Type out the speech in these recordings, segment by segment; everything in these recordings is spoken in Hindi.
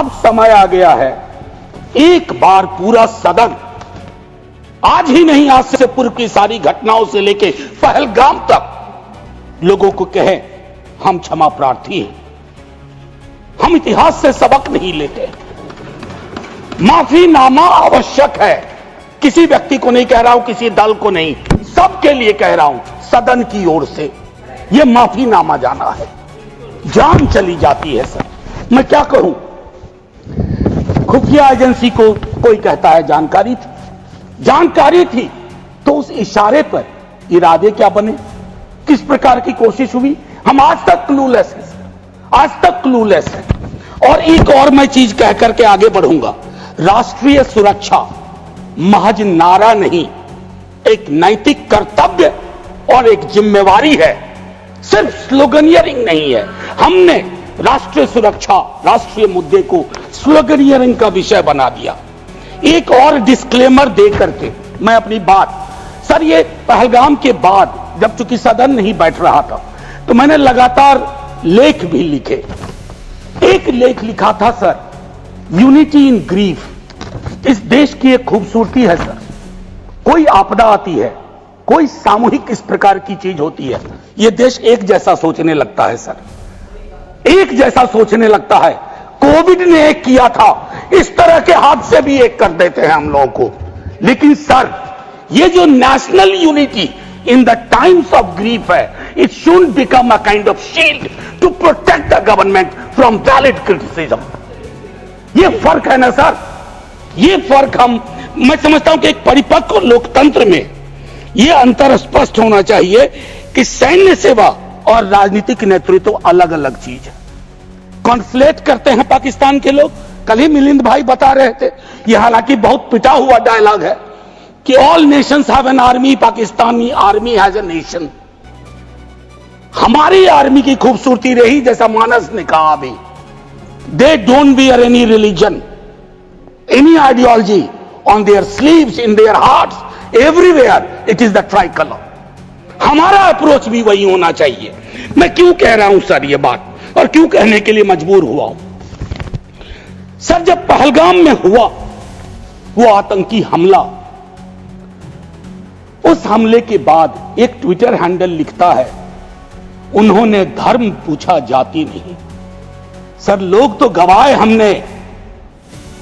अब समय आ गया है, एक बार पूरा सदन, आज ही नहीं आज से पूर्व की सारी घटनाओं से लेके पहलगाम तक लोगों को कहे हम क्षमा प्रार्थी हैं, हम इतिहास से सबक नहीं लेते। माफीनामा आवश्यक है, किसी व्यक्ति को नहीं कह रहा हूं, किसी दल को नहीं, सबके लिए कह रहा हूं, सदन की ओर से यह माफीनामा जाना है। जान चली जाती है सर, मैं क्या कहूं। खुफिया एजेंसी को कोई कहता है जानकारी थी तो उस इशारे पर इरादे क्या बने, किस प्रकार की कोशिश हुई, हम आज तक क्लूलेस हैं, आज तक क्लूलेस हैं। और एक और मैं चीज कह करके आगे बढ़ूंगा, राष्ट्रीय सुरक्षा महज नारा नहीं, एक नैतिक कर्तव्य और एक जिम्मेवारी है, सिर्फ स्लोगनियरिंग नहीं है। हमने राष्ट्रीय सुरक्षा, राष्ट्रीय मुद्दे को स्लोगनियरिंग का विषय बना दिया। एक और डिस्क्लेमर दे करके मैं अपनी बात, सर ये पहलगाम के बाद जब चूंकि सदन नहीं बैठ रहा था तो मैंने लगातार लेख भी लिखे। एक लेख लिखा था सर, यूनिटी इन ग्रीफ। इस देश की एक खूबसूरती है सर, कोई आपदा आती है, कोई सामूहिक इस प्रकार की चीज होती है, यह देश एक जैसा सोचने लगता है सर, एक जैसा सोचने लगता है। कोविड ने एक किया था, इस तरह के हादसे भी एक कर देते हैं हम लोगों को। लेकिन सर ये जो national unity in the times of grief है, it should become a kind of shield to protect the government from valid criticism. ये फर्क है ना सर, ये फर्क मैं समझता हूं कि एक परिपक्व लोकतंत्र में यह अंतर स्पष्ट होना चाहिए कि सैन्य सेवा और राजनीतिक नेतृत्व अलग अलग चीज है। कॉन्फ्लेट करते हैं पाकिस्तान के लोग। कल ही मिलिंद भाई बता रहे थे, यह हालांकि बहुत पिटा हुआ डायलॉग है कि all Nations have an army, Pakistani army has a nation. हमारी आर्मी की खूबसूरती रही, जैसा मानस ने कहा अभी, they don't wear any religion, any ideology on their sleeves, in their hearts, everywhere it is the tricolour. हमारा अप्रोच भी वही होना चाहिए। मैं क्यों कह रहा हूं सर ये बात, और क्यों कहने के लिए मजबूर हुआ हूं सर, जब पहलगाम में हुआ वो आतंकी हमला, उस हमले के बाद एक ट्विटर हैंडल लिखता है, उन्होंने धर्म पूछा जाति नहीं। सर लोग तो गवाए, हमने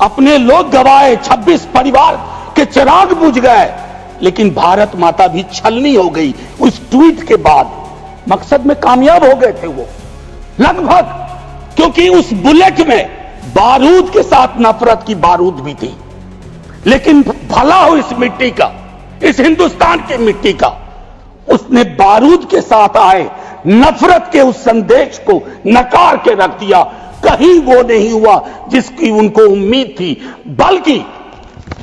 अपने लोग गवाए, 26 परिवार के चिराग बुझ गए, लेकिन भारत माता भी छलनी हो गई उस ट्वीट के बाद। मकसद में कामयाब हो गए थे वो लगभग, क्योंकि उस बुलेट में बारूद के साथ नफरत की बारूद भी थी। लेकिन भला हो इस मिट्टी का, इस हिंदुस्तान की मिट्टी का, उसने बारूद के साथ आए नफरत के उस संदेश को नकार के रख दिया। कहीं वो नहीं हुआ जिसकी उनको उम्मीद थी, बल्कि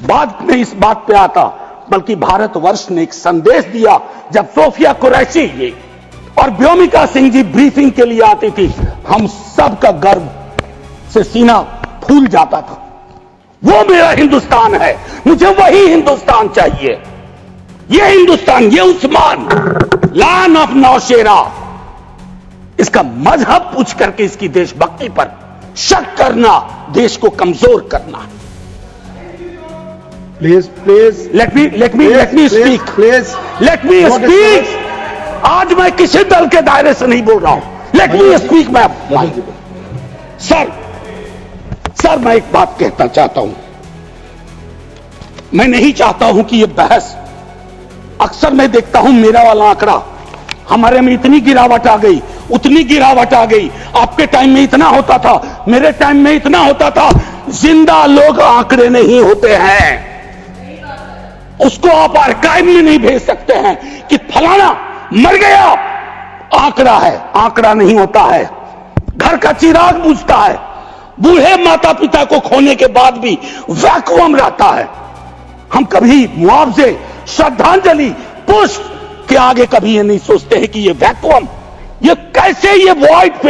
बाद में इस बात पे आता, बल्कि भारतवर्ष ने एक संदेश दिया। जब सोफिया कुरैशी जी और व्योमिका सिंह जी ब्रीफिंग के लिए आती थी, हम सब का गर्व से सीना फूल जाता था। वो मेरा हिंदुस्तान है, मुझे वही हिंदुस्तान चाहिए। ये हिंदुस्तान, ये उस्मान, लैंड ऑफ नौशेरा, इसका मजहब पूछ करके इसकी देशभक्ति पर शक करना देश को कमजोर करना है। Please, let me speak. आज मैं किसी दल के दायरे से नहीं बोल रहा हूं। Let me speak. सर मैं एक बात कहना चाहता हूं। मैं नहीं चाहता हूं कि यह बहस, अक्सर मैं देखता हूं मेरा वाला आंकड़ा, हमारे में इतनी गिरावट आ गई, उतनी गिरावट आ गई, आपके टाइम में इतना होता था, मेरे टाइम में इतना होता था। जिंदा लोग आंकड़े नहीं होते हैं, उसको आप आर्काइव में नहीं भेज सकते हैं कि फलाना मर गया, आंकड़ा है, आंकड़ा नहीं होता है। घर का चिराग बुझता है, बूढ़े माता पिता को खोने के बाद भी वैक्यूम रहता है। हम कभी मुआवजे, श्रद्धांजलि, पुष्प के आगे कभी ये नहीं सोचते हैं कि ये वैक्यूम, ये कैसे ये वॉइड